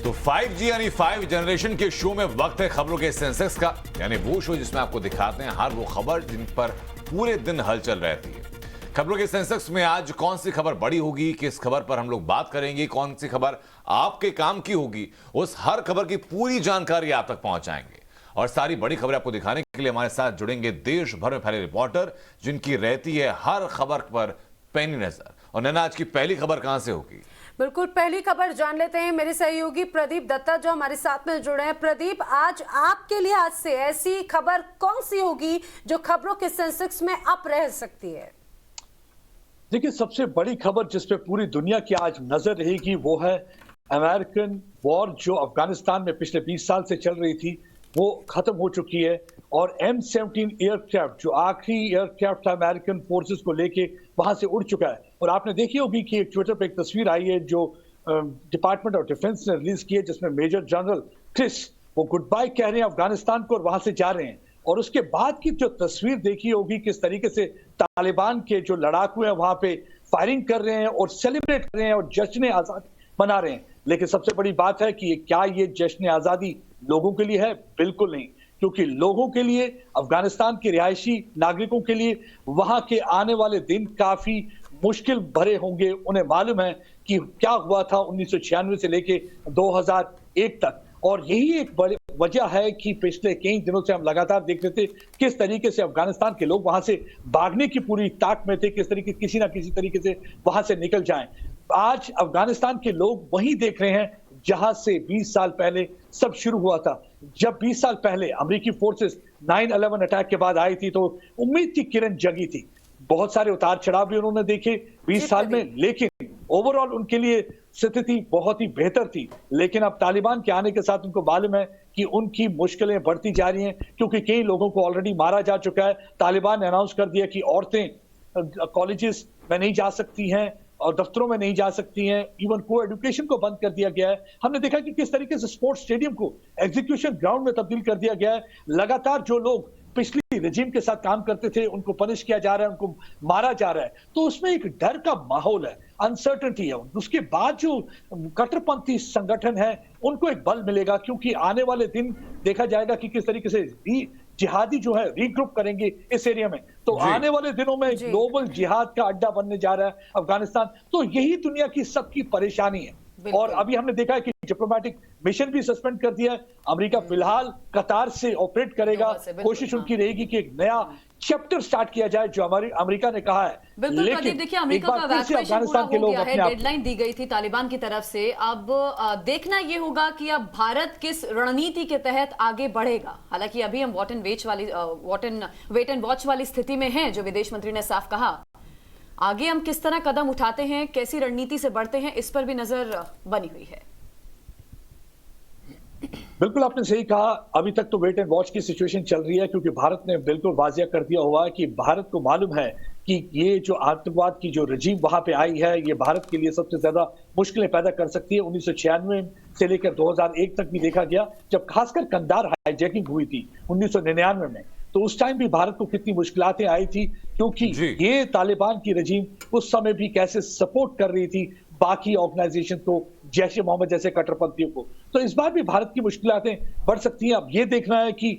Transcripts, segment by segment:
तो 5G यानी 5 generation के शो में वक्त है खबरों के सेंसेक्स का, यानी वो शो जिसमें आपको दिखाते हैं हर वो खबर जिन पर पूरे दिन हलचल रहती है। खबरों के सेंसेक्स में आज कौन सी खबर बड़ी होगी, किस खबर पर हम लोग बात करेंगे, कौन सी खबर आपके काम की होगी, उस हर खबर की पूरी जानकारी आप तक पहुंचाएंगे। और सारी बड़ी खबरें आपको दिखाने के लिए हमारे साथ जुड़ेंगे देश भर में फैले रिपोर्टर, जिनकी रहती है हर खबर पर पैनी नजर। और नैना, आज की पहली खबर कहां से होगी? बिल्कुल, पहली खबर जान लेते हैं। मेरे सहयोगी प्रदीप दत्ता जो हमारे साथ में जुड़े हैं। प्रदीप, आज आपके लिए आज से ऐसी खबर कौन सी होगी जो खबरों के सेंसेक्स में अप रह सकती है? देखिए, सबसे बड़ी खबर जिस पे पूरी दुनिया की आज नजर रहेगी वो है अमेरिकन वॉर जो अफगानिस्तान में पिछले 20 साल से चल रही थी, वो खत्म हो चुकी है। और M17 एयरक्राफ्ट जो आखिरी एयरक्राफ्ट था अमेरिकन फोर्सेस को लेके वहां से उड़ चुका है। और आपने देखी होगी कि एक ट्विटर पे एक तस्वीर आई है जो डिपार्टमेंट ऑफ डिफेंस ने रिलीज की है, जिसमें मेजर जनरल क्रिस वो गुड बाय कह रहे हैं अफगानिस्तान को और वहां से जा रहे हैं। और उसके बाद की जो तस्वीर देखी होगी किस तरीके से तालिबान के जो लड़ाकू हैं वहां पे फायरिंग कर रहे हैं और सेलिब्रेट कर रहे हैं और जश्न आजादी मना रहे हैं। लेकिन सबसे बड़ी बात है कि क्या ये जश्न आजादी लोगों के लिए है? बिल्कुल नहीं, क्योंकि लोगों के लिए, अफगानिस्तान के रिहायशी नागरिकों के लिए वहां के आने वाले दिन काफी मुश्किल भरे होंगे। उन्हें मालूम है कि क्या हुआ था 1996 से लेके 2001 तक। और यही एक बड़ी वजह है कि पिछले कई दिनों से हम लगातार देख रहे थे किस तरीके से अफगानिस्तान के लोग वहां से भागने की पूरी ताक में थे, किस तरीके किसी ना किसी तरीके से वहां से निकल जाएं। आज अफगानिस्तान के लोग वहीं देख रहे हैं जहां से 20 साल पहले सब शुरू हुआ था। जब 20 साल पहले अमेरिकी फोर्सेस 9/11 अटैक के बाद आई थी तो उम्मीद की किरण जगी थी। बहुत सारे उतार चढ़ाव भी उन्होंने देखे 20 साल में, लेकिन ओवरऑल उनके लिए स्थिति बहुत ही बेहतर थी। लेकिन अब तालिबान के आने के साथ उनको मालूम है कि उनकी मुश्किलें बढ़ती जा रही हैं, क्योंकि कई लोगों को ऑलरेडी मारा जा चुका है। तालिबान ने अनाउंस कर दिया कि औरतें कॉलेजेस में नहीं जा सकती हैं और दफ्तरों में नहीं जा सकती हैं, इवन को एजुकेशन को बंद कर दिया गया है। हमने देखा कि किस तरीके से स्पोर्ट्स स्टेडियम को एग्जीक्यूशन ग्राउंड में तब्दील कर दिया गया है। लगातार जो लोग पिछली रेजिम के साथ काम करते थे उनको पनिश किया जा रहा है, उनको मारा जा रहा है। तो उसमें एक डर का माहौल है, अनसर्टेनिटी है। उसके बाद जो कट्टरपंथी संगठन है उनको एक बल मिलेगा, क्योंकि आने वाले दिन देखा जाएगा कि किस तरीके से जिहादी जो है रीग्रुप करेंगे इस एरिया में। तो आने वाले दिनों में ग्लोबल जिहाद का अड्डा बनने जा रहा है अफगानिस्तान। तो यही दुनिया की सबकी परेशानी है। और अभी हमने देखा है कि डिप्लोमेटिक मिशन भी सस्पेंड कर दिया है। अमेरिका फिलहाल कतार से ऑपरेट करेगा। कोशिश उनकी रहेगी कि एक नया चैप्टर स्टार्ट किया जाए जो हमारी अमेरिका ने कहा है। बिल्कुल प्रदीप, देखिए अमेरिका का वैक्सीनेशन पूरा हो गया है, डेडलाइन दी गई थी तालिबान की तरफ से। अब देखना ये होगा कि अब भारत किस रणनीति के तहत आगे बढ़ेगा। हालांकि अभी हम वेट एंड वॉच वाली स्थिति में हैं, जो विदेश मंत्री ने साफ कहा। आगे हम किस तरह कदम उठाते हैं, कैसी रणनीति से बढ़ते हैं, इस पर भी नजर बनी हुई है। बिल्कुल आपने सही कहा, अभी तक तो वेट एंड वॉच की सिचुएशन चल रही है, क्योंकि भारत ने बिल्कुल वाजिया कर दिया हुआ है कि भारत को मालूम है कि ये जो आतंकवाद की जो रजीम वहां पे आई है ये भारत के लिए सबसे ज्यादा मुश्किलें पैदा कर सकती है। 1996 से लेकर 2001 तक भी देखा गया, जब खासकर कंधार हाईजैकिंग हुई थी 1999 में, तो उस टाइम भी भारत को कितनी मुश्किलातें आई थी, क्योंकि ये तालिबान की रजीम उस समय भी कैसे सपोर्ट कर रही थी बाकी ऑर्गेनाइजेशन को, जैश ए मोहम्मद जैसे कट्टरपंथियों को। तो इस बार भी भारत की मुश्किलातें बढ़ सकती हैं। अब ये देखना है कि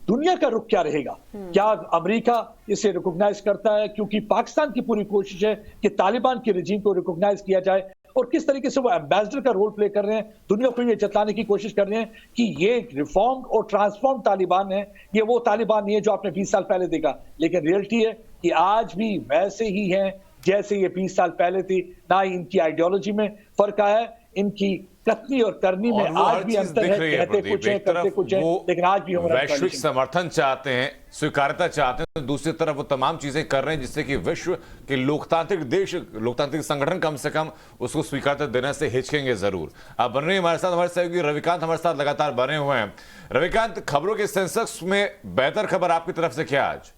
दुनिया का रुख क्या रहेगा। क्या अमेरिका इसे रिकॉग्नाइज करता है, क्योंकि पाकिस्तान की पूरी कोशिश है कि तालिबान की रजीम को रिकॉग्नाइज किया जाए, और किस तरीके से वो एम्बेसडर का रोल प्ले कर रहे हैं, दुनिया को ये जताने की कोशिश कर रहे हैं कि ये रिफॉर्म और ट्रांसफॉर्म तालिबान है, ये वो तालिबान नहीं है जो आपने 20 साल पहले देखा। लेकिन रियलिटी है कि आज भी वैसे ही हैं जैसे ये 20 साल पहले थी। ना ही इनकी आइडियोलॉजी में फर्क आया है, इनकी कथनी और करनी में आज भी अंतर है। कहते कुछ है, करते कुछ है, लेकिन आज भी हम वैश्विक समर्थन चाहते हैं, स्वीकार्यता चाहते हैं, तो दूसरी तरफ वो तमाम चीजें कर रहे हैं जिससे कि विश्व के लोकतांत्रिक देश, लोकतांत्रिक संगठन कम से कम उसको स्वीकार्यता देने से हिचकेंगे जरूर। अब बन रही हमारे साथ हमारे सहयोगी रविकांत हमारे साथ लगातार बने हुए हैं। रविकांत, खबरों के सेंसेक्स में बेहतर खबर आपकी तरफ से क्या आज?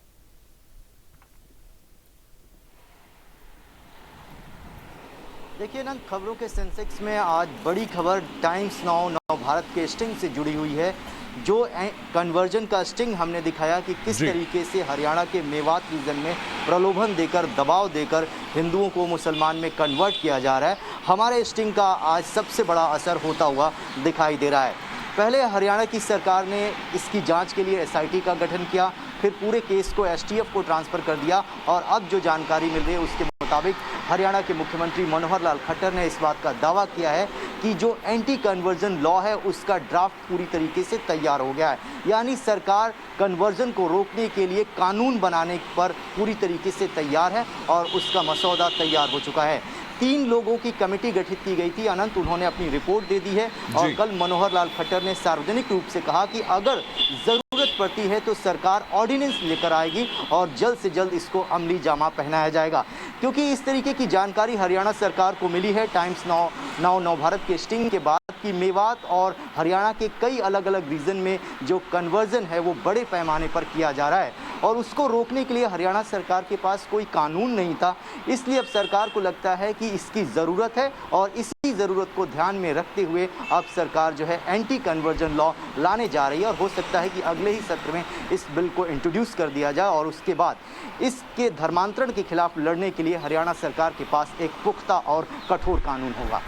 देखिए ना, खबरों के सेंसेक्स में आज बड़ी खबर टाइम्स नाउ भारत के स्टिंग से जुड़ी हुई है। जो कन्वर्जन का स्टिंग हमने दिखाया कि किस तरीके से हरियाणा के मेवात रीजन में प्रलोभन देकर, दबाव देकर हिंदुओं को मुसलमान में कन्वर्ट किया जा रहा है, हमारे स्टिंग का आज सबसे बड़ा असर होता हुआ दिखाई दे रहा है। पहले हरियाणा की सरकार ने इसकी जांच के लिए एसआईटी का गठन किया, फिर पूरे केस को एसटीएफ को ट्रांसफ़र कर दिया और अब जो जानकारी मिल रही है उसके मुताबिक हरियाणा के मुख्यमंत्री मनोहर लाल खट्टर ने इस बात का दावा किया है कि जो एंटी कन्वर्जन लॉ है उसका ड्राफ्ट पूरी तरीके से तैयार हो गया है। यानी सरकार कन्वर्जन को रोकने के लिए कानून बनाने पर पूरी तरीके से तैयार है और उसका मसौदा तैयार हो चुका है। 3 लोगों की कमेटी गठित की गई थी अनंत, उन्होंने अपनी रिपोर्ट दे दी है और कल मनोहर लाल खट्टर ने सार्वजनिक रूप से कहा कि अगर जरूरत पड़ती है तो सरकार ऑर्डिनेंस लेकर आएगी और जल्द से जल्द इसको अमली जामा पहनाया जाएगा। क्योंकि इस तरीके की जानकारी हरियाणा सरकार को मिली है टाइम्स नाउ नवभारत के स्टिंग के बाद कि मेवात और हरियाणा के कई अलग अलग रीजन में जो कन्वर्जन है वो बड़े पैमाने पर किया जा रहा है और उसको रोकने के लिए हरियाणा सरकार के पास कोई कानून नहीं था। इसलिए अब सरकार को लगता है कि इसकी ज़रूरत है और इसी ज़रूरत को ध्यान में रखते हुए अब सरकार जो है एंटी कन्वर्जन लॉ लाने जा रही है और हो सकता है कि अगले ही सत्र में इस बिल को इंट्रोड्यूस कर दिया जाए और उसके बाद इसके धर्मांतरण के खिलाफ लड़ने के लिए हरियाणा सरकार के पास एक पुख्ता और कठोर कानून होगा।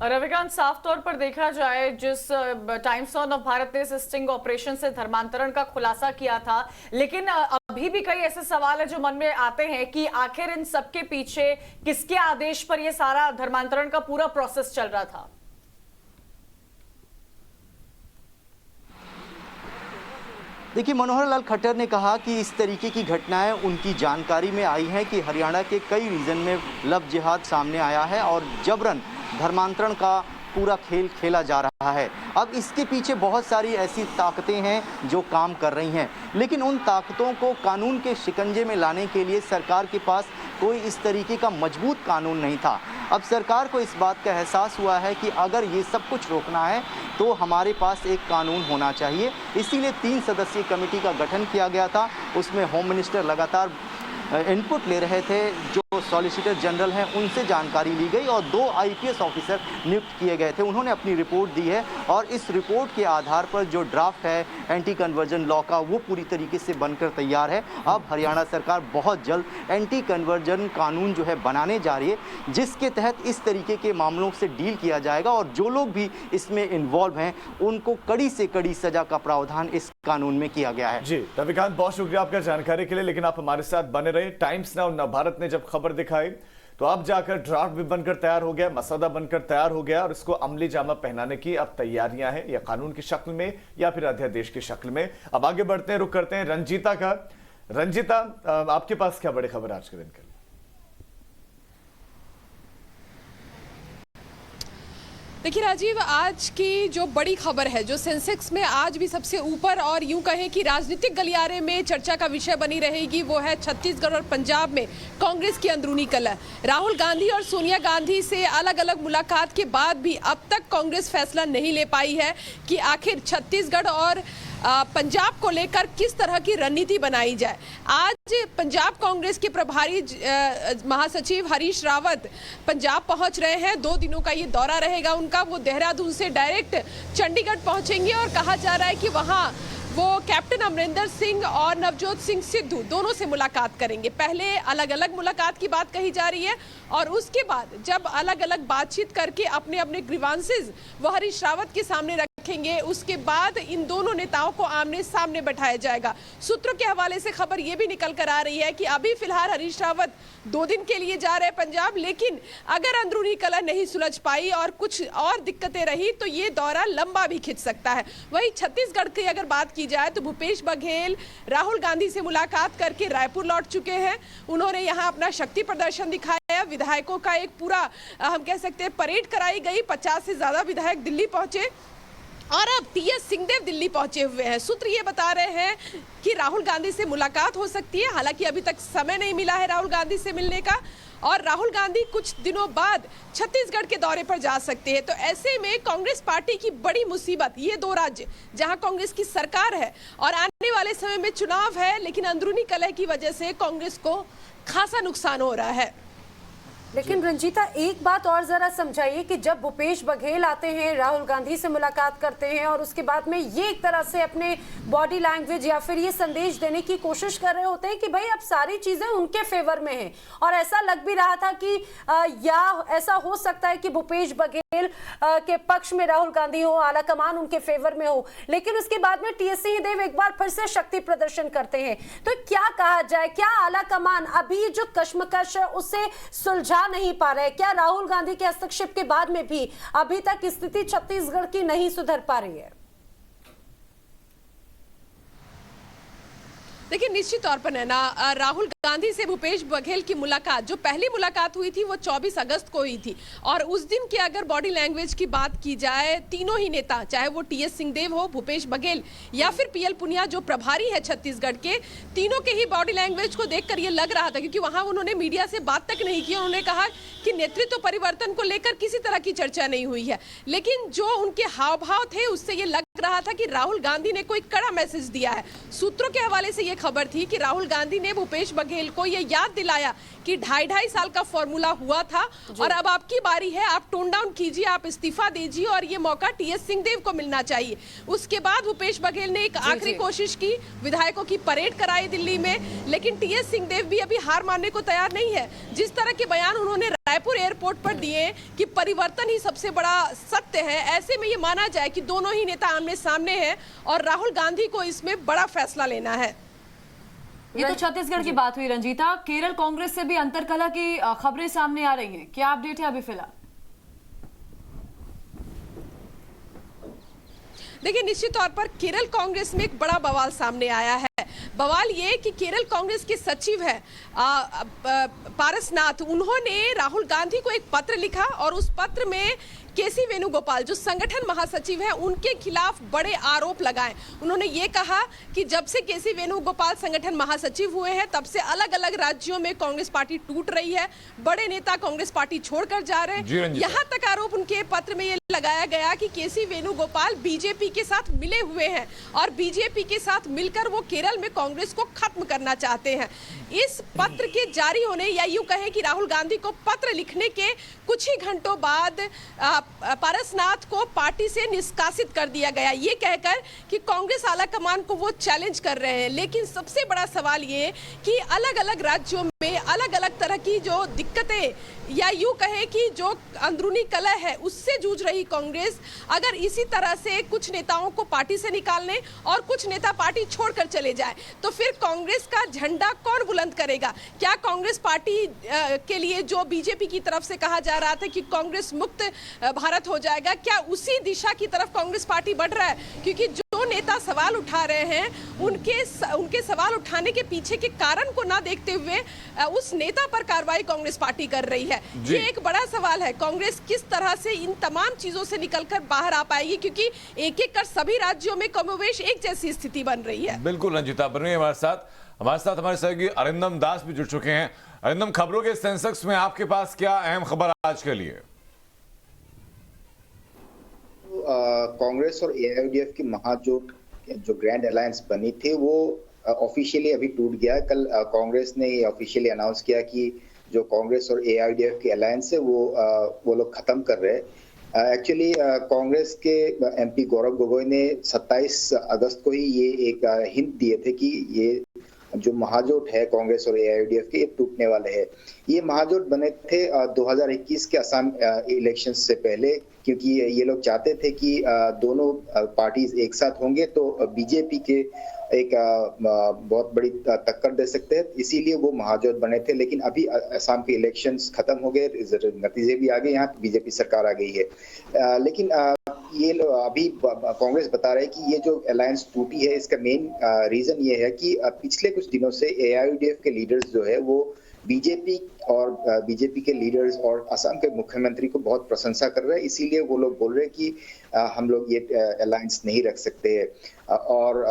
रविकांत, साफ तौर पर देखा जाए जिस टाइम्स नाउ नवभारत ने इस स्टिंग ऑपरेशन से धर्मांतरण का खुलासा किया था, लेकिन अभी भी कई ऐसे सवाल है जो मन में आते हैं कि आखिर इन सबके पीछे किसके आदेश पर यह सारा धर्मांतरण का पूरा प्रोसेस चल रहा था? देखिए, मनोहर लाल खट्टर ने कहा कि इस तरीके की घटनाएं उनकी जानकारी में आई हैं कि हरियाणा के कई रीजन में लव जिहाद सामने आया है और जबरन धर्मांतरण का पूरा खेल खेला जा रहा है। अब इसके पीछे बहुत सारी ऐसी ताकतें हैं जो काम कर रही हैं, लेकिन उन ताकतों को कानून के शिकंजे में लाने के लिए सरकार के पास कोई इस तरीके का मजबूत कानून नहीं था। अब सरकार को इस बात का एहसास हुआ है कि अगर ये सब कुछ रोकना है तो हमारे पास एक कानून होना चाहिए। इसीलिए 3 सदस्यीय कमेटी का गठन किया गया था। उसमें होम मिनिस्टर लगातार इनपुट ले रहे थे, जो सॉलिसिटर जनरल हैं उनसे जानकारी ली गई और 2 आईपीएस ऑफिसर नियुक्त किए गए थे। उन्होंने अपनी रिपोर्ट दी है और इस रिपोर्ट के आधार पर जो ड्राफ्ट है एंटी कन्वर्जन लॉ का वो पूरी तरीके से बनकर तैयार है। अब हरियाणा सरकार बहुत जल्द एंटी कन्वर्जन कानून जो है बनाने जा रही है, जिसके तहत इस तरीके के मामलों से डील किया जाएगा और जो लोग भी इसमें इन्वॉल्व हैं उनको कड़ी से कड़ी सजा का प्रावधान इस कानून में किया गया है। जी रविकांत, बहुत शुक्रिया आपका जानकारी के लिए, लेकिन आप हमारे साथ बने रहे। टाइम्स नाउ नवभारत ने जब खबर दिखाई तो अब जाकर ड्राफ्ट भी बनकर तैयार हो गया, मसौदा बनकर तैयार हो गया और इसको अमली जामा पहनाने की अब तैयारियां हैं, या कानून की शक्ल में या फिर अध्यादेश की शक्ल में। अब आगे बढ़ते हैं, रुक करते हैं रंजीता का। रंजीता, आपके पास क्या बड़ी खबर आज के दिन के लिए? देखिए राजीव, आज की जो बड़ी खबर है, जो सेंसेक्स में आज भी सबसे ऊपर और यूं कहें कि राजनीतिक गलियारे में चर्चा का विषय बनी रहेगी, वो है छत्तीसगढ़ और पंजाब में कांग्रेस की अंदरूनी कलह। राहुल गांधी और सोनिया गांधी से अलग अलग मुलाकात के बाद भी अब तक कांग्रेस फैसला नहीं ले पाई है कि आखिर छत्तीसगढ़ और पंजाब को लेकर किस तरह की रणनीति बनाई जाए। आज पंजाब कांग्रेस के प्रभारी महासचिव हरीश रावत पंजाब पहुंच रहे हैं। 2 दिनों का ये दौरा रहेगा उनका। वो देहरादून से डायरेक्ट चंडीगढ़ पहुंचेंगे और कहा जा रहा है कि वहां वो कैप्टन अमरिंदर सिंह और नवजोत सिंह सिद्धू दोनों से मुलाकात करेंगे। पहले अलग अलग मुलाकात की बात कही जा रही है और उसके बाद जब अलग अलग बातचीत करके अपने अपने ग्रीवांसेस वो हरीश रावत के सामने रखेंगे, उसके बाद इन दोनों नेताओं को आमने सामने बैठाया जाएगा। सूत्रों के हवाले से खबर ये भी निकल कर आ रही है कि अभी फिलहाल हरीश रावत 2 दिन के लिए जा रहे हैं पंजाब, लेकिन अगर अंदरूनी कलह नहीं सुलझ पाई और कुछ और दिक्कतें रही तो ये दौरा लंबा भी खिंच सकता है। वहीं छत्तीसगढ़ की अगर बात की जाए तो भूपेश बघेल राहुल गांधी से मुलाकात करके रायपुर लौट चुके हैं। उन्होंने यहाँ अपना शक्ति प्रदर्शन दिखाया। विधायकों का एक पूरा हम कह सकते हैं परेड कराई गई। 50 से ज्यादा विधायक दिल्ली पहुंचे और अब टीएस सिंहदेव दिल्ली पहुंचे हुए हैं। सूत्र ये बता रहे हैं कि राहुल गांधी से मुलाकात हो सकती है, हालांकि अभी तक समय नहीं मिला है राहुल गांधी से मिलने का और राहुल गांधी कुछ दिनों बाद छत्तीसगढ़ के दौरे पर जा सकते हैं। तो ऐसे में कांग्रेस पार्टी की बड़ी मुसीबत, ये 2 राज्य जहां कांग्रेस की सरकार है और आने वाले समय में चुनाव है, लेकिन अंदरूनी कलह की वजह से कांग्रेस को खासा नुकसान हो रहा है। लेकिन रंजीता एक बात और जरा समझाइए कि जब भूपेश बघेल आते हैं, राहुल गांधी से मुलाकात करते हैं और उसके बाद में ये एक तरह से अपने बॉडी लैंग्वेज या फिर ये संदेश देने की कोशिश कर रहे होते हैं कि भाई अब सारी चीजें उनके फेवर में हैं, और ऐसा लग भी रहा था कि या ऐसा हो सकता है कि भूपेश बघेल के पक्ष में राहुल गांधी हो, आलाकमान उनके फेवर में हो, लेकिन उसके बाद में टीएस सिंहदेव एक बार फिर से शक्ति प्रदर्शन करते हैं। तो क्या कहा जाए, क्या आलाकमान अभी जो कश्मकश है उससे सुलझा नहीं पा रहे? क्या राहुल गांधी के हस्तक्षेप के बाद में भी अभी तक स्थिति छत्तीसगढ़ की नहीं सुधर पा रही है? देखिए, निश्चित तौर पर नैना, राहुल गांधी से भूपेश बघेल की मुलाकात, जो पहली मुलाकात हुई थी वो 24 अगस्त को हुई थी, और उस दिन की अगर बॉडी लैंग्वेज की बात की जाए, तीनों ही नेता, चाहे वो टीएस सिंहदेव हो, भूपेश बघेल या फिर पीएल पुनिया जो प्रभारी है छत्तीसगढ़ के, तीनों के ही बॉडी लैंग्वेज को देखकर ये लग रहा था, क्योंकि वहां उन्होंने मीडिया से बात तक नहीं की। उन्होंने कहा कि नेतृत्व परिवर्तन को लेकर किसी तरह की चर्चा नहीं हुई है, लेकिन जो उनके हाव भाव थे उससे ये लग रहा था कि राहुल गांधी ने कोई कड़ा मैसेज दिया है। सूत्रों के हवाले से ये खबर थी कि राहुल गांधी ने भूपेश बघेल को ये याद दिलाया कि 2.5 साल का फॉर्मूला हुआ था और अब आपकी बारी है, आप टोन डाउन कीजिए, आप इस्तीफा दीजिए और ये मौका टीएस सिंहदेव को मिलना चाहिए। उसके बाद भूपेश बघेल ने एक आखिरी कोशिश की, विधायकों की परेड कराई दिल्ली में, लेकिन टीएस सिंहदेव भी अभी हार मानने को तैयार नहीं है। जिस तरह के बयान उन्होंने रायपुर एयरपोर्ट पर दिए कि परिवर्तन ही सबसे बड़ा सत्य है, ऐसे में ये माना जाए कि दोनों ही नेता आमने सामने हैं और राहुल गांधी को इसमें बड़ा फैसला लेना है। ये तो छत्तीसगढ़ की बात हुई रंजीता। केरल कांग्रेस से भी अंतरकलह की खबरें सामने आ रही हैं, क्या अपडेट है अभी फिलहाल? देखिए, निश्चित तौर पर केरल कांग्रेस में एक बड़ा बवाल सामने आया है। बवाल ये कि केरल कांग्रेस के सचिव है पारसनाथ, उन्होंने राहुल गांधी को एक पत्र लिखा और उस पत्र में केसी वेणुगोपाल जो संगठन महासचिव है उनके खिलाफ बड़े आरोप लगाए। उन्होंने ये कहा कि जब से केसी वेणुगोपाल संगठन महासचिव हुए हैं तब से अलग अलग राज्यों में कांग्रेस पार्टी टूट रही है, बड़े नेता कांग्रेस पार्टी छोड़कर जा रहे हैं। यहाँ तक आरोप उनके पत्र में ये लगाया गया कि केसी वेणुगोपाल बीजेपी के साथ मिले हुए हैं और बीजेपी के साथ मिलकर वो केरल में कांग्रेस को खत्म करना चाहते हैं। इस पत्र के जारी होने या यूं कहें कि राहुल गांधी को पत्र लिखने के कुछ ही घंटों बाद पारसनाथ को पार्टी से निष्कासित कर दिया गया, ये कहकर कि कांग्रेस आलाकमान को वो चैलेंज कर रहे हैं। लेकिन सबसे बड़ा सवाल ये कि अलग अलग राज्यों में अलग अलग तरह की जो दिक्कतें या यूं कहें कि जो अंदरूनी कलह है उससे जूझ रही कांग्रेस, अगर इसी तरह से कुछ नेताओं को पार्टी से निकालने और कुछ नेता पार्टी छोड़कर चले जाए तो फिर कांग्रेस का झंडा कौन बुलंद करेगा? क्या कांग्रेस पार्टी के लिए जो बीजेपी की तरफ से कहा जा रहा था कि कांग्रेस मुक्त भारत हो जाएगा, क्या उसी दिशा की तरफ कांग्रेस पार्टी बढ़ रहा है? क्योंकि जो नेता सवाल उठा रहे हैं उनके सवाल उठाने के पीछे के कारण को ना देखते हुए उस नेता पर कार्रवाई कांग्रेस पार्टी कर रही है। ये एक बड़ा सवाल है, कांग्रेस किस तरह से इन तमाम चीजों से निकलकर बाहर आ पाएगी, क्योंकि एक एक कर सभी राज्यों में कमोवेश एक जैसी स्थिति बन रही है। बिल्कुल रंजीता, बने हमारे साथ हमारे सहयोगी अरिंदम दास भी जुड़ चुके हैं। अरिंदम, खबरों के सेंसेक्स में आपके पास क्या अहम खबर आज के लिए? कांग्रेस और एआईयूडीएफ की महाजोट जो ग्रैंड अलायंस बनी थी वो ऑफिशियली अभी टूट गया। कल कांग्रेस ने ये ऑफिशियली अनाउंस किया कि जो कांग्रेस और एआईयूडीएफ की अलायंस है वो लोग खत्म कर रहे हैं। एक्चुअली कांग्रेस के एमपी गौरव गोगोई ने 27 अगस्त को ही ये एक हिंट दिए थे कि ये जो महाजोट है कांग्रेस और एआईयूडीएफ के, ये टूटने वाले हैं। ये महाजोट बने थे 2021 के असम इलेक्शन से पहले, क्योंकि ये लोग चाहते थे कि दोनों पार्टीज एक साथ होंगे तो बीजेपी के एक बहुत बड़ी टक्कर दे सकते हैं, इसीलिए वो महाजोट बने थे। लेकिन अभी असम के इलेक्शंस खत्म हो गए, नतीजे भी आ गए, यहाँ बीजेपी सरकार आ गई है। लेकिन ये अभी कांग्रेस बता रहे हैं कि ये जो अलायंस टूटी है इसका मेन रीजन ये है कि पिछले कुछ दिनों से एआईयूडीएफ के लीडर्स जो है वो बीजेपी के लीडर्स और असम के मुख्यमंत्री को बहुत प्रशंसा कर रहे हैं, इसीलिए वो लोग बोल रहे हैं कि हम लोग ये अलायंस नहीं रख सकते हैं। और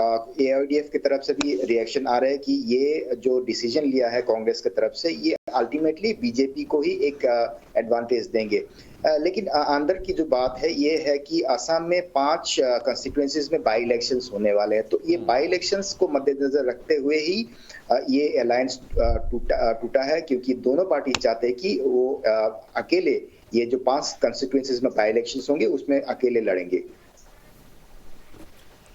एआईयूडीएफ की तरफ से भी रिएक्शन आ रहा है कि ये जो डिसीजन लिया है कांग्रेस की तरफ से ये अल्टीमेटली बीजेपी को ही एक एडवांटेज देंगे। लेकिन अंदर की जो बात है ये है कि असम में 5 कंस्टिट्यूएंसीज में बाई इलेक्शंस होने वाले हैं, तो ये बाई इलेक्शंस को मद्देनजर रखते हुए ही ये अलायंस टूटा है, क्योंकि दोनों पार्टी चाहते हैं कि वो अकेले ये जो 5 कंस्टिट्यूएंसीज में बाई इलेक्शंस होंगे उसमें अकेले लड़ेंगे।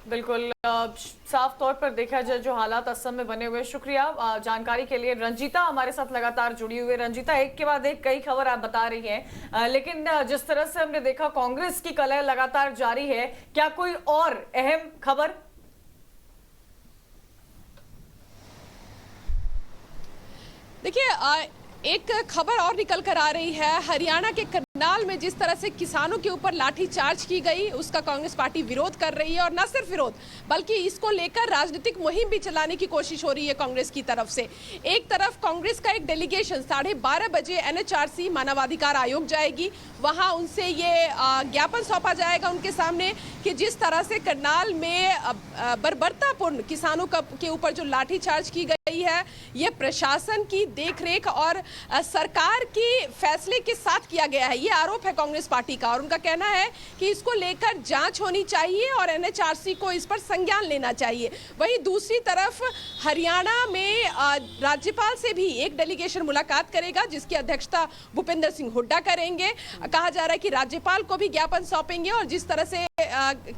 बिल्कुल साफ तौर पर देखा जाए जो हालात असम में बने हुए। शुक्रिया जानकारी के लिए। रंजीता हमारे साथ लगातार जुड़ी हुई है। रंजीता, एक के बाद एक कई खबर आप बता रही हैं, लेकिन जिस तरह से हमने देखा कांग्रेस की कलह लगातार जारी है, क्या कोई और अहम खबर? देखिए, एक खबर और निकल कर आ रही है। हरियाणा के करनाल में जिस तरह से किसानों के ऊपर लाठीचार्ज की गई, उसका कांग्रेस पार्टी विरोध कर रही है, और न सिर्फ विरोध बल्कि इसको लेकर राजनीतिक मुहिम भी चलाने की कोशिश हो रही है कांग्रेस की तरफ से। एक तरफ कांग्रेस का एक डेलीगेशन 12:30 बजे NHRC मानवाधिकार आयोग जाएगी, वहां उनसे ये ज्ञापन सौंपा जाएगा उनके सामने कि जिस तरह से करनाल में बर्बरतापूर्ण किसानों के ऊपर जो लाठीचार्ज की गई है, ये प्रशासन की देखरेख और सरकार की फैसले के साथ किया गया है, ये आरोप है कांग्रेस पार्टी का। और उनका कहना है कि इसको लेकर जांच होनी चाहिए और NHRC को इस पर संज्ञान लेना चाहिए। वहीं दूसरी तरफ हरियाणा में राज्यपाल से भी एक डेलीगेशन मुलाकात करेगा, जिसकी अध्यक्षता भूपेंद्र सिंह हुड्डा करेंगे। कहा जा रहा है कि राज्यपाल को भी ज्ञापन सौंपेंगे और जिस तरह से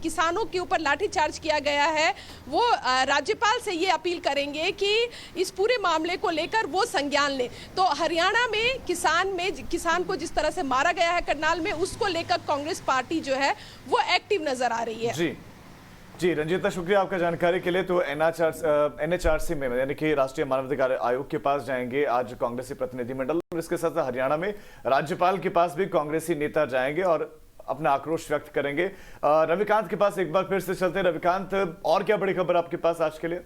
किसानों के ऊपर लाठीचार्ज किया गया है, वो राज्यपाल से ये अपील करेंगे कि इस पूरे मामले को लेकर वो संज्ञान ले। तो हरियाणा में किसान को जिस तरह से मारा गया है करनाल में, उसको लेकर कांग्रेस पार्टी जो है वो एक्टिव नजर आ रही है। जी रंजीता, शुक्रिया आपका जानकारी के लिए। तो NHRC में यानी कि राष्ट्रीय मानवाधिकार आयोग के पास जाएंगे आज कांग्रेसी प्रतिनिधिमंडल, और इसके साथ हरियाणा में राज्यपाल के पास भी कांग्रेसी नेता जाएंगे और अपना आक्रोश व्यक्त करेंगे। रविकांत के पास एक बार फिर से चलते हैं। रविकांत, और क्या बड़ी खबर आपके पास आज के लिए?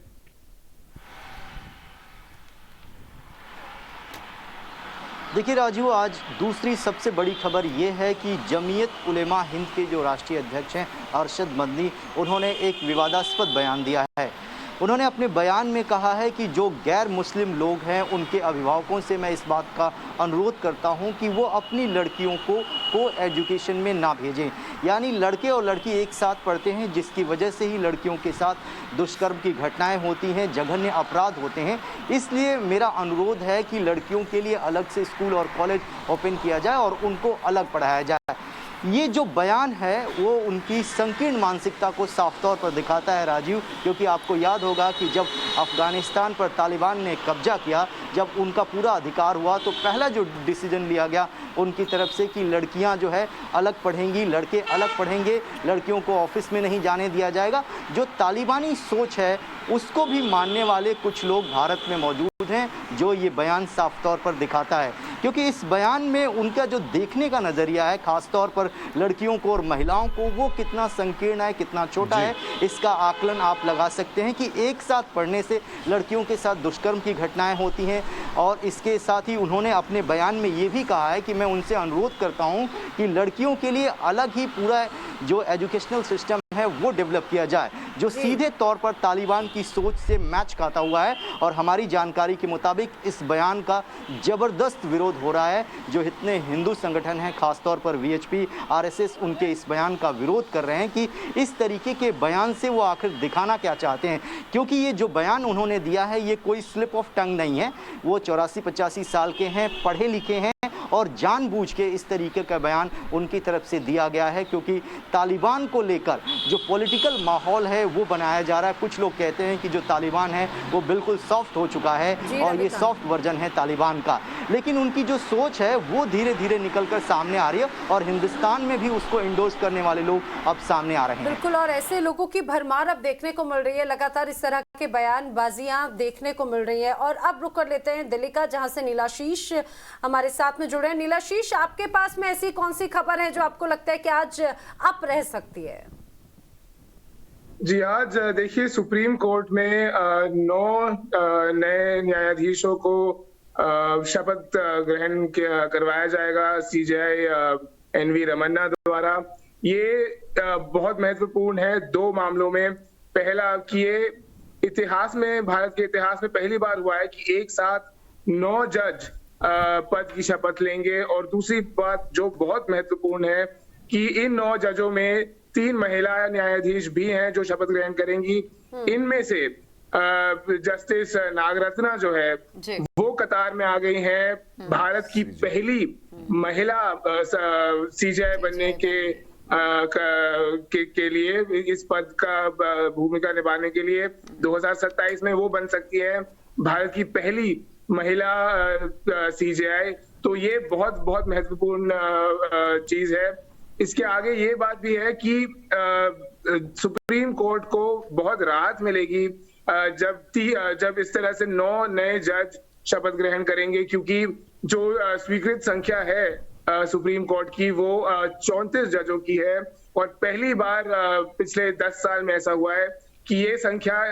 देखिए राजू, आज दूसरी सबसे बड़ी खबर ये है कि जमीयत उलेमा हिंद के जो राष्ट्रीय अध्यक्ष हैं अरशद मदनी, उन्होंने एक विवादास्पद बयान दिया है। उन्होंने अपने बयान में कहा है कि जो गैर मुस्लिम लोग हैं उनके अभिभावकों से मैं इस बात का अनुरोध करता हूं कि वो अपनी लड़कियों को एजुकेशन में ना भेजें। यानी लड़के और लड़की एक साथ पढ़ते हैं, जिसकी वजह से ही लड़कियों के साथ दुष्कर्म की घटनाएं होती हैं, जघन्य अपराध होते हैं। इसलिए मेरा अनुरोध है कि लड़कियों के लिए अलग से स्कूल और कॉलेज ओपन किया जाए और उनको अलग पढ़ाया जाए। ये जो बयान है वो उनकी संकीर्ण मानसिकता को साफ तौर पर दिखाता है राजीव, क्योंकि आपको याद होगा कि जब अफगानिस्तान पर तालिबान ने कब्जा किया, जब उनका पूरा अधिकार हुआ, तो पहला जो डिसीजन लिया गया उनकी तरफ से कि लड़कियां जो है अलग पढ़ेंगी, लड़के अलग पढ़ेंगे, लड़कियों को ऑफिस में नहीं जाने दिया जाएगा। जो तालिबानी सोच है उसको भी मानने वाले कुछ लोग भारत में मौजूद हैं, जो ये बयान साफ तौर पर दिखाता है। क्योंकि इस बयान में उनका जो देखने का नज़रिया है, खास तौर पर लड़कियों को और महिलाओं को, वो कितना संकीर्ण है, कितना छोटा है, इसका आकलन आप लगा सकते हैं कि एक साथ पढ़ने से लड़कियों के साथ दुष्कर्म की घटनाएं होती हैं। और इसके साथ ही उन्होंने अपने बयान में ये भी कहा है कि मैं उनसे अनुरोध करता हूं कि लड़कियों के लिए अलग ही पूरा जो एजुकेशनल सिस्टम है वो डेवलप किया जाए, जो सीधे तौर पर तालिबान की सोच से मैच खाता हुआ है। और हमारी जानकारी के मुताबिक इस बयान का जबरदस्त विरोध हो रहा है। जो इतने हिंदू संगठन हैं, खासतौर पर VHP, RSS, उनके इस बयान का विरोध कर रहे हैं कि इस तरीके के बयान से वो आखिर दिखाना क्या चाहते हैं। क्योंकि ये जो बयान उन्होंने दिया है ये कोई स्लिप ऑफ टंग नहीं है। वो 84-85 साल के हैं, पढ़े लिखे हैं, और जानबूझ के इस तरीके का बयान उनकी तरफ से दिया गया है, क्योंकि तालिबान को लेकर जो पॉलिटिकल माहौल है वो बनाया जा रहा है। कुछ लोग कहते हैं कि जो तालिबान है वो बिल्कुल सॉफ्ट हो चुका है और ये सॉफ्ट वर्जन है तालिबान का, लेकिन उनकी जो सोच है वो धीरे धीरे निकलकर सामने आ रही है और हिंदुस्तान में भी उसको इंडोर्स करने वाले लोग अब सामने आ रहे हैं। बिल्कुल, और ऐसे लोगों की भरमार अब देखने को मिल रही है। लगातार इस तरह के बयानबाजियां देखने को मिल रही है। और अब रुक कर लेते हैं दिल्ली का, जहां से नीलाशीष हमारे साथ में जुड़े हैं। नीलाशीष, आपके पास में ऐसी कौन सी खबर है जो आपको लगता है कि आज अप रह सकती है? जी, आज देखिए सुप्रीम कोर्ट में 9 नए न्यायाधीशों को शपथ ग्रहण करवाया जाएगा CJI NV रमन्ना द्वारा। ये बहुत महत्वपूर्ण है 2 मामलों में। पहला कि ये इतिहास में, भारत के इतिहास में पहली बार हुआ है कि एक साथ 9 जज पद की शपथ लेंगे। और दूसरी बात जो बहुत महत्वपूर्ण है कि इन 9 जजों में 3 महिला न्यायाधीश भी हैं जो शपथ ग्रहण करेंगी। इनमें से जस्टिस नागरत्ना जो है वो कतार में आ गई हैं भारत की पहली महिला सीजेआई बनने के लिए, इस पद का भूमिका निभाने के लिए 2027 में वो बन सकती है भारत की पहली महिला सीजेआई। तो ये बहुत बहुत महत्वपूर्ण चीज है। इसके आगे ये बात भी है कि सुप्रीम कोर्ट को बहुत राहत मिलेगी जब इस तरह से 9 नए जज शपथ ग्रहण करेंगे, क्योंकि जो स्वीकृत संख्या है सुप्रीम कोर्ट की वो 34 जजों की है। और पहली बार पिछले 10 साल में ऐसा हुआ है कि ये संख्या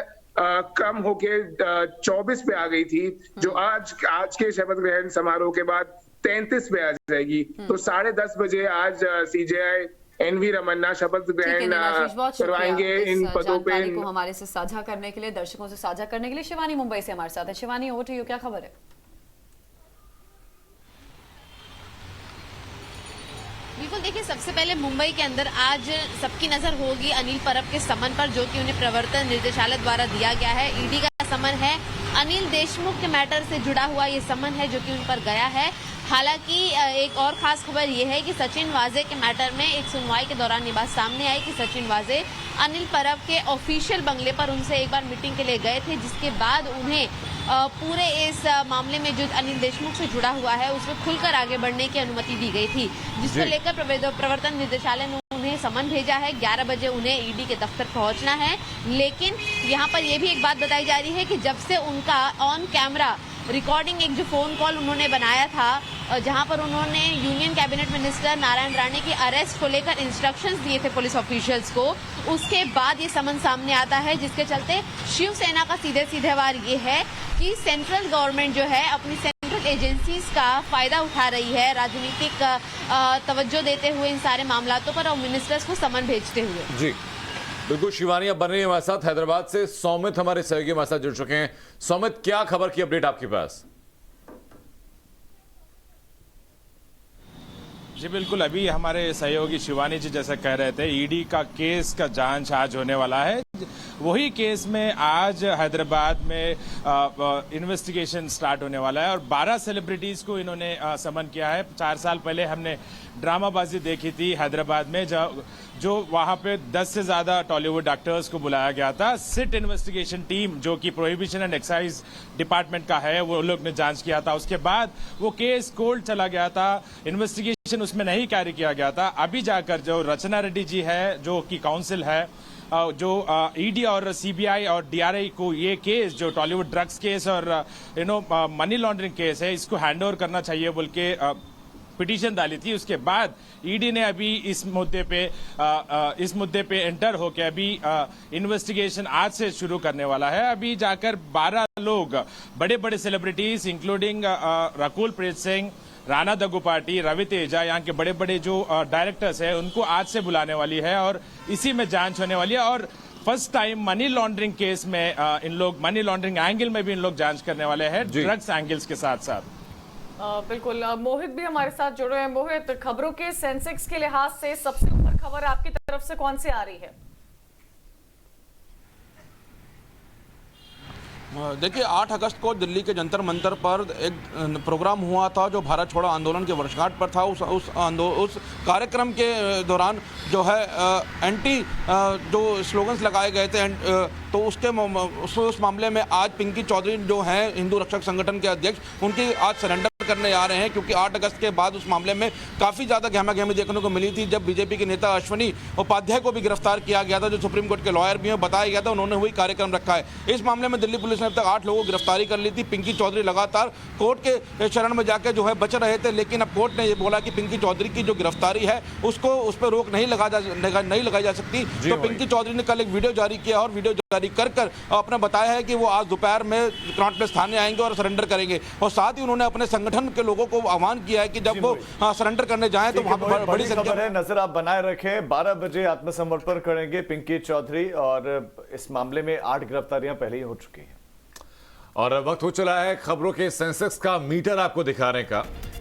कम होके 24 पे आ गई थी, जो आज के शपथ ग्रहण समारोह के बाद 33 पे आ जाएगी। तो 10:30 बजे आज सीजेआई एनवी रमन्ना शपथ ग्रहण करवाएंगे इन पदों पे। को हमारे से साझा करने के लिए, दर्शकों से साझा करने के लिए शिवानी मुंबई से हमारे साथ है। शिवानी, ओवर टू यू, क्या खबर है? बिल्कुल, देखिए सबसे पहले मुंबई के अंदर आज सबकी नजर होगी अनिल परब के समन पर, जो कि उन्हें प्रवर्तन निर्देशालय द्वारा दिया गया है। ईडी का समन है, अनिल देशमुख के मैटर से जुड़ा हुआ ये समन है जो कि उन पर गया है। हालांकि एक और खास खबर ये है कि सचिन वाजे के मैटर में एक सुनवाई के दौरान ये बात सामने आई कि सचिन वाजे अनिल परब के ऑफिशियल बंगले पर उनसे एक बार मीटिंग के लिए गए थे, जिसके बाद उन्हें पूरे इस मामले में जो अनिल देशमुख से जुड़ा हुआ है उसमें खुलकर आगे बढ़ने की अनुमति दी गई थी, जिसको लेकर प्रवर्तन निर्देशालय ने उन्हें समन भेजा है। 11 बजे उन्हें ईडी के दफ्तर पहुंचना है। लेकिन यहाँ पर यह भी एक बात बताई जा रही है कि जब से उनका ऑन कैमरा रिकॉर्डिंग एक जो फोन कॉल उन्होंने बनाया था जहां पर उन्होंने union cabinet minister Narayan Rane की अरेस्ट को लेकर इंस्ट्रक्शंस दिए थे पुलिस ऑफिशियल्स को, उसके बाद ये समन सामने आता है, जिसके चलते शिवसेना का सीधे वार ये है कि सेंट्रल गवर्नमेंट जो है अपनी सेंट्रल एजेंसीज का फायदा उठा रही है, राजनीतिक तवज्जो देते हुए इन सारे मामलों पर और मिनिस्टर्स को समन भेजते हुए। जी बिल्कुल, शिवानी अब बन रही है हमारे साथ हैदराबाद से। सौमित हमारे सहयोगी हमारे साथ जुड़ चुके हैं। सौमित, क्या खबर की अपडेट आपके पास? जी बिल्कुल, अभी हमारे सहयोगी शिवानी जी जैसा कह रहे थे, ईडी का केस का जांच आज होने वाला है। वही केस में आज हैदराबाद में इन्वेस्टिगेशन स्टार्ट होने वाला है और 12 सेलिब्रिटीज को इन्होंने समन किया है। 4 साल पहले हमने ड्रामाबाजी देखी थी हैदराबाद में, जो वहां पे 10 से ज्यादा टॉलीवुड एक्टर्स को बुलाया गया था। सिट इन्वेस्टिगेशन टीम जो कि प्रोहिबिशन एंड एक्साइज डिपार्टमेंट का है, वो लोग ने जांच किया था। उसके बाद वो केस कोर्ट चला गया था, इन्वेस्टिगेशन उसमें नहीं कैरी किया गया था। अभी जाकर जो रचना रेड्डी जी है, जो कि काउंसिल है, जो ईडी और सीबीआई और डीआरआई को ये केस जो टॉलीवुड ड्रग्स केस और मनी लॉन्ड्रिंग केस है, इसको हैंडओवर करना चाहिए बोल के पिटीशन डाली थी। उसके बाद ईडी ने अभी इस मुद्दे पे एंटर होकर अभी इन्वेस्टिगेशन आज से शुरू करने वाला है। अभी जाकर 12 लोग, बड़े बड़े सेलिब्रिटीज इंक्लूडिंग रकुल प्रीत सिंह, राणा दग्गुपाटी, रवि तेजा, यहाँ के बड़े बड़े जो डायरेक्टर्स हैं, उनको आज से बुलाने वाली है और इसी में जांच होने वाली है। और first time money laundering case में इन लोग मनी लॉन्ड्रिंग एंगल में भी इन लोग जांच करने वाले हैं, ड्रग्स एंगल्स के साथ साथ। बिल्कुल, मोहित भी हमारे साथ जुड़े हैं। मोहित, खबरों के सेंसेक्स के लिहाज से सबसे ऊपर खबर आपकी तरफ से कौन सी आ रही है? देखिए, 8 अगस्त को दिल्ली के जंतर मंतर पर एक प्रोग्राम हुआ था जो भारत छोड़ो आंदोलन के वर्षगांठ पर था। उस कार्यक्रम के दौरान जो है एंटी जो स्लोगन्स लगाए गए थे, तो उस मामले में आज पिंकी चौधरी जो हैं हिंदू रक्षक संगठन के अध्यक्ष, उनकी आज सरेंडर करने जा रहे हैं, क्योंकि 8 अगस्त के बाद उस मामले में काफ़ी ज़्यादा गहमा-गहमी देखने को मिली थी। जब बीजेपी के नेता अश्वनी उपाध्याय को भी गिरफ्तार किया गया था, जो सुप्रीम कोर्ट के लॉयर भी हैं, बताया गया था, उन्होंने वही कार्यक्रम रखा है। इस मामले में दिल्ली पुलिस ने अब तक 8 लोगों को गिरफ्तारी कर ली थी। पिंकी चौधरी लगातार कोर्ट के शरण में जाकर जो है बच रहे थे, लेकिन अब कोर्ट ने ये बोला कि पिंकी चौधरी की जो गिरफ्तारी है उसको उस पर रोक नहीं लगाई जा सकती। तो पिंकी चौधरी ने कल एक वीडियो जारी किया और वीडियो जारी कर अपने बताया है कि वो आज दोपहर में क्रांट प्लेस थाने आएंगे और सरेंडर करेंगे। और साथ ही उन्होंने अपने संगठन के लोगों को आह्वान किया है कि जब वो सरेंडर करने जाएं तो वहां पर बड़ी संख्या में नजर आप बनाए रखें। 12 बजे आत्मसमर्पण करेंगे पिंकी चौधरी और इस मामले में 8 गिरफ्तारियां पहले ही हो चुकी हैं। और अब वक्त हो चला है खबरों के सेंसेक्स का मीटर आपको दिखाने का।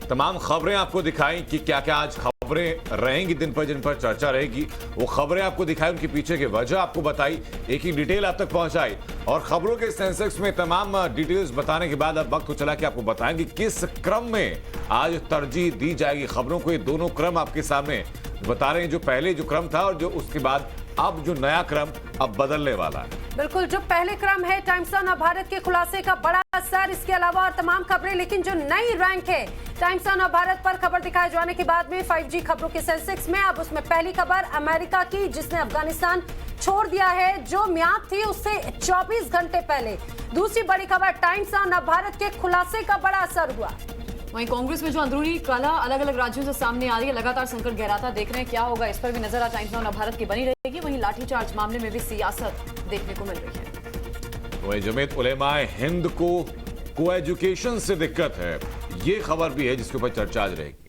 तमाम खबरें आपको दिखाई कि क्या क्या आज खबरें रहेंगी दिन पर जिन पर चर्चा रहेगी। वो खबरें आपको दिखाई, उनके पीछे की वजह आपको बताई, एक एक डिटेल आप तक पहुंचाई। और खबरों के सेंसेक्स में तमाम डिटेल्स बताने के बाद अब वक्त हो चला कि आपको बताएं कि किस क्रम में आज तरजीह दी जाएगी खबरों को। ये दोनों क्रम आपके सामने बता रहे हैं, जो पहले जो क्रम था और जो उसके बाद अब जो नया क्रम अब बदलने वाला है। बिल्कुल, जो पहले क्रम है टाइम्स ऑफ भारत के खुलासे का बड़ा असर, इसके अलावा और तमाम खबरें। लेकिन जो नई रैंक है टाइम्स ऑफ भारत पर खबर दिखाए जाने के बाद में 5G खबरों के सेंसेक्स में, अब उसमें पहली खबर अमेरिका की, जिसने अफगानिस्तान छोड़ दिया है जो मियाद थी उससे 24 घंटे पहले। दूसरी बड़ी खबर टाइम्स ऑफ भारत के खुलासे का बड़ा असर हुआ। वहीं कांग्रेस में जो अंदरूनी कलह अलग अलग राज्यों से सामने आ रही है, लगातार संकट गहराता देख रहे हैं, क्या होगा इस पर भी नजर टाइम्स ऑफ भारत की बनी रहेगी। वहीं लाठीचार्ज मामले में भी सियासत देखने को मिल रही है। वहीं जमीयत उलेमाए हिंद को एजुकेशन से दिक्कत है, ये खबर भी है जिसके ऊपर चर्चा आज रहेगी।